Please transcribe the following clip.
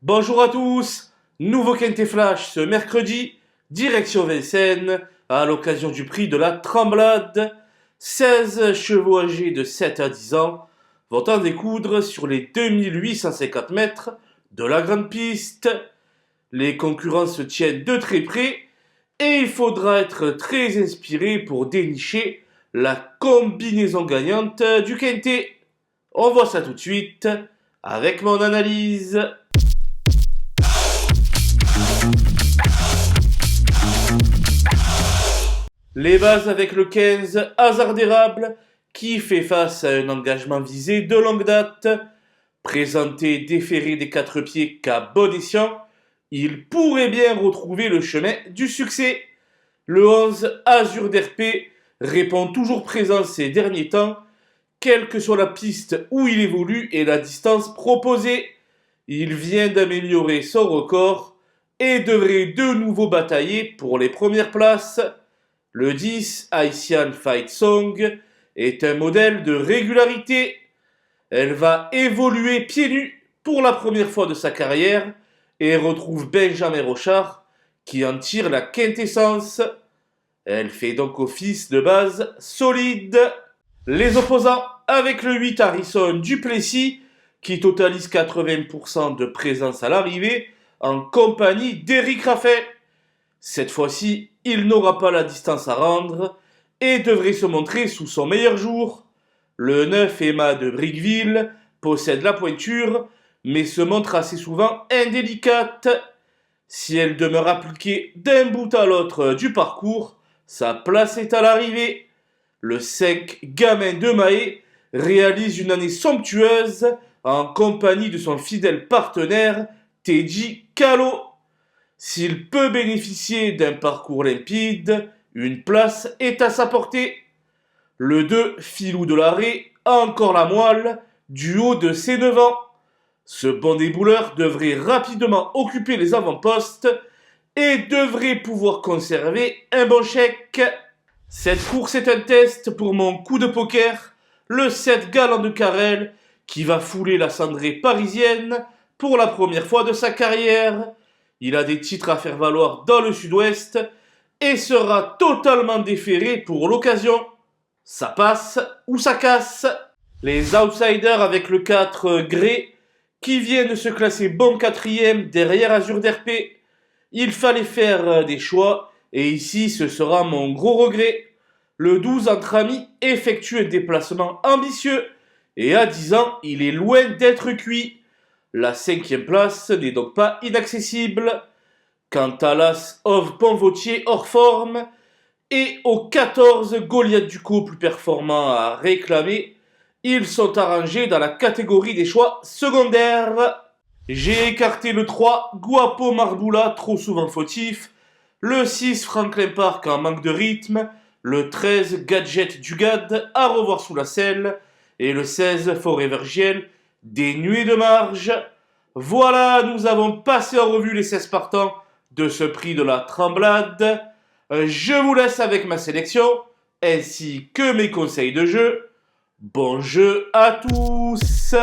Bonjour à tous, nouveau Quintet Flash ce mercredi, direction Vincennes, à l'occasion du prix de la Tremblade. 16 chevaux âgés de 7 à 10 ans vont en découdre sur les 2850 mètres de la grande piste. Les concurrents se tiennent de très près et il faudra être très inspiré pour dénicher la combinaison gagnante du Quintet. On voit ça tout de suite avec mon analyse. Les bases avec le 15 Hasard d'érable qui fait face à un engagement visé de longue date. Présenté déféré des quatre pieds qu'à bon escient, il pourrait bien retrouver le chemin du succès. Le 11 Azur d'RP répond toujours présent ces derniers temps, quelle que soit la piste où il évolue et la distance proposée. Il vient d'améliorer son record et devrait de nouveau batailler pour les premières places. Le 10, Haitian Fight Song, est un modèle de régularité. Elle va évoluer pieds nus pour la première fois de sa carrière et retrouve Benjamin Rochard qui en tire la quintessence. Elle fait donc office de base solide. Les opposants avec le 8 Harrison Duplessis qui totalise 80% de présence à l'arrivée en compagnie d'Éric Raffin. Cette fois-ci, il n'aura pas la distance à rendre et devrait se montrer sous son meilleur jour. Le 9 Emma de Briqueville possède la pointure, mais se montre assez souvent indélicate. Si elle demeure appliquée d'un bout à l'autre du parcours, sa place est à l'arrivée. Le 5 Gamin de Mahé réalise une année somptueuse en compagnie de son fidèle partenaire Teddy Callot. S'il peut bénéficier d'un parcours limpide, une place est à sa portée. Le 2, Filou de l'Arrêt, a encore la moelle du haut de ses 9 ans. Ce bon débouleur devrait rapidement occuper les avant-postes et devrait pouvoir conserver un bon chèque. Cette course est un test pour mon coup de poker, le 7 Galant de Carrel, qui va fouler la cendrée parisienne pour la première fois de sa carrière. Il a des titres à faire valoir dans le sud-ouest et sera totalement déféré pour l'occasion. Ça passe ou ça casse. Les outsiders avec le 4 Grey qui viennent se classer bon quatrième derrière Azur d'RP. Il fallait faire des choix et ici ce sera mon gros regret. Le 12 entre amis effectue un déplacement ambitieux et à 10 ans il est loin d'être cuit. La 5e place n'est donc pas inaccessible. Quant à l'As of Ponvautier hors forme et aux 14 Goliath du couple performant à réclamer, ils sont arrangés dans la catégorie des choix secondaires. J'ai écarté le 3 Guapo Marboula trop souvent fautif, le 6 Franklin Park en manque de rythme, le 13 Gadget du Gad à revoir sous la selle et le 16 Forever Giel dénué de marge. Voilà, nous avons passé en revue les 16 partants de ce prix de la Tremblade. Je vous laisse avec ma sélection, ainsi que mes conseils de jeu. Bon jeu à tous!